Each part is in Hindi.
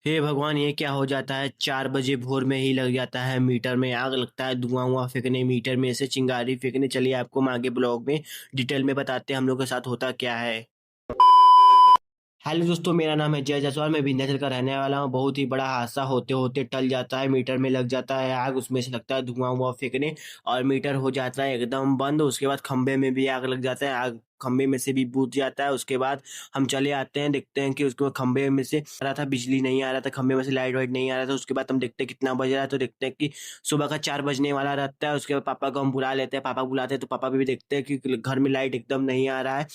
हे भगवान! ये क्या हो जाता है 4 बजे भोर में ही लग जाता है मीटर में आग लगता है, धुआँ-वुआँ फेंकने मीटर में से चिंगारी फेंकने। चलिए आपको हम आगे ब्लॉग में डिटेल में बताते हैं हम लोग के साथ होता क्या है। हेलो दोस्तों, मेरा नाम है जय जायसवाल, मैं विंध्याचल का रहने वाला हूँ। बहुत ही बड़ा हादसा होते-होते टल जाता है, मीटर में लग जाता है आग, उसमें से लगता है धुआँ-वुआँ फेंकने और मीटर हो जाता है एकदम बंद। उसके बाद खंभे में भी आग लग जाता है, आग खंभे में से भी बुझ जाता है। उसके बाद हम चले आते हैं, देखते हैं कि उसको खंभे में से आ रहा था, बिजली नहीं आ रहा था, खंभे में से लाइट-वाइट नहीं आ रहा था। उसके बाद हम देखते हैं कितना बज रहा है, तो देखते हैं कि सुबह का 4 बजने वाला रहता है। उसके बाद पापा को हम बुला लेते हैं, पापा बुलाते हैं तो पापा भी देखते हैं कि घर में लाइट एकदम नहीं आ रहा है।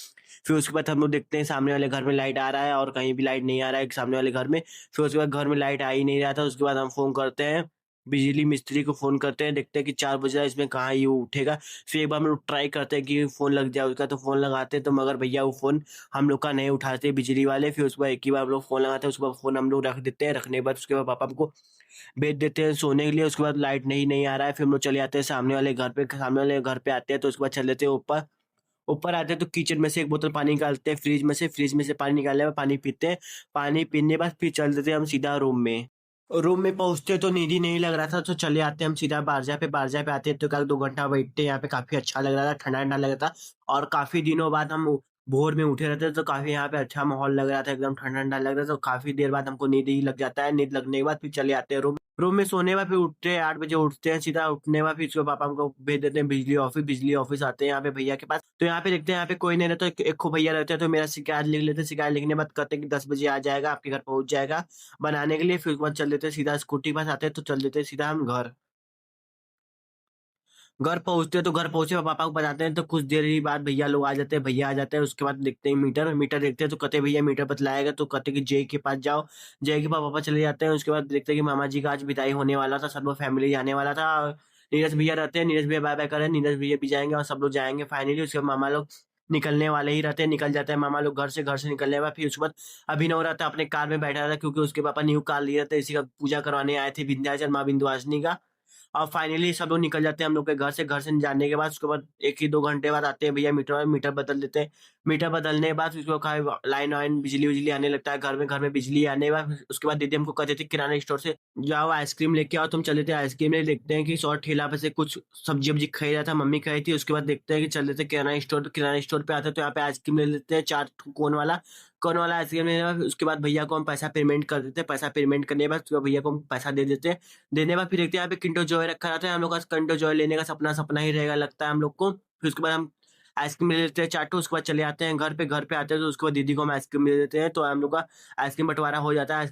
फिर उसके बाद हम लोग देखते हैं सामने वाले घर में लाइट आ रहा है और कहीं भी लाइट नहीं आ रहा है सामने वाले घर में। फिर उसके बाद घर में लाइट आ ही नहीं रहा था। उसके बाद हम फ़ोन करते हैं, बिजली मिस्त्री को फ़ोन करते हैं, देखते हैं कि 4 बज रहा है, इसमें कहाँ ये उठेगा। फिर एक बार हम लोग ट्राई करते हैं कि फ़ोन लग जाए उसका, तो फ़ोन लगाते हैं तो मगर भैया वो फ़ोन हम लोग का नहीं उठाते बिजली वाले। फिर उसके बाद एक ही बार हम लोग फ़ोन लगाते हैं, उसके बाद फ़ोन हम लोग रख देते हैं। रखने के बाद उसके बाद पापा हमको भेज देते हैं सोने के लिए। उसके बाद लाइट नहीं आ रहा है, फिर हम लोग चले जाते हैं सामने वाले घर पे। सामने वाले घर पे आते हैं तो उसके बाद चले जाते हैं ऊपर। ऊपर आते हैं तो किचन में से एक बोतल पानी निकालते हैं, फ्रिज में से पानी निकालने के बाद पानी पीते हैं। पानी पीने के बाद फिर चल देते हैं हम सीधा रूम में। रूम में पहुँचते तो नींद ही नहीं लग रहा था, तो चले आते हैं हम सीधा बारजा पे। बारजा पे आते हैं तो 1-2 घंटा बैठते हैं यहाँ पे, काफ़ी अच्छा लग रहा था, ठंडा-ठंडा लग रहा था और काफ़ी दिनों बाद हम भोर में उठे रहते थे, तो काफ़ी यहाँ पे अच्छा माहौल लग रहा था, एकदम ठंडा-ठंडा लग रहा था। तो काफ़ी देर बाद हमको नींद ही लग जाता है, नींद लगने के बाद फिर चले आते हैं रूम। रूम में सोने के बाद फिर उठते हैं, 8 बजे उठते हैं, सीधा उठने के बाद फिर उसके पापा हमको भेज देते हैं बिजली ऑफ़िस आते हैं यहाँ पे भैया के पास। तो यहाँ पे देखते हैं यहाँ पे कोई नहीं रहता, एक खो भैया रहते हैं, तो मेरा शिकायत लिख लेते हैं, शिकायत लिखने के बाद कहते हैं कि 10 बजे आ जाएगा, आपके घर पहुँच जाएगा बनाने के लिए। फिर उसके बाद चल देते हैं सीधा, स्कूटी के पास आते हैं तो चल देते हैं सीधा हम घर। घर पहुँचते हैं तो घर पहुँचे पापा को बताते हैं तो कुछ देर ही बाद भैया लोग आ जाते हैं, भैया आ जाते हैं। उसके बाद देखते हैं मीटर देखते हैं तो कहते हैं भैया मीटर बतलाएगा, तो कहते हैं कि जय के पास जाओ। जय के पास पापा चले जाते हैं। उसके बाद देखते हैं कि मामा जी का आज विदाई होने वाला था, सब लोग फैमिली जाने वाला था। नीरज भैया रहते हैं, नीरज भैया बाय-बाय कर रहे हैं, नीरज भैया भी जाएँगे और सब लोग जाएँगे फाइनली। उसके बाद मामा लोग निकलने वाले ही रहते हैं, निकल जाते हैं मामा लोग घर से निकलने के बाद फिर उसके बाद अभिनव रहता है अपने कार में बैठा रहता है, क्योंकि उसके पापा न्यू कार लिए रहते हैं, इसी का पूजा करवाने आए थे विंध्याचल माँ विंध्यवासिनी का। और फाइनली सब लोग निकल जाते हैं हम लोग के घर से। घर से जाने के बाद उसके बाद 1 ही 2 घंटे बाद आते हैं भैया मीटर वाले, मीटर बदल देते हैं। मीटर बदलने के बाद उसको लाइन-वाइन बिजली-विजली आने लगता है घर में बिजली आने के बाद उसके बाद दीदी हमको कहती थी किराना स्टोर से, जाओ आइसक्रीम लेके आओ। तो हम चले थे आइसक्रीम लेने, देखते हैं कि सौ ठेला पे से कुछ सब्जी-वब्जी खरीदा था, मम्मी खाई थी। उसके बाद देखते हैं कि चल देते हैं किराना स्टोर। तो किराना स्टोर पे आते हैं तो यहाँ पे आइसक्रीम ले लेते हैं 4 कोन वाला। कोन वाला आइसक्रीम लेने के बाद उसके बाद भैया को हम पैसा पेमेंट कर देते हैं। पैसा पेमेंट करने के बाद उसके बाद भैया को हम पैसा दे देते हैं। देने के बाद फिर देखते हैं यहाँ पे किंडर जॉय रखा रहता है। हम लोग का किंडर जॉय लेने का सपना सपना ही रहेगा लगता है हम लोग को। फिर उसके बाद हम आइसक्रीम ले लेते हैं चाटू। उसके बाद चले आते हैं घर पे। घर पे आते हैं तो उसके बाद दीदी को हम आइसक्रीम दे देते हैं। तो हम लोग का आइसक्रीम बँटवारा हो जाता है। आइसक्रीम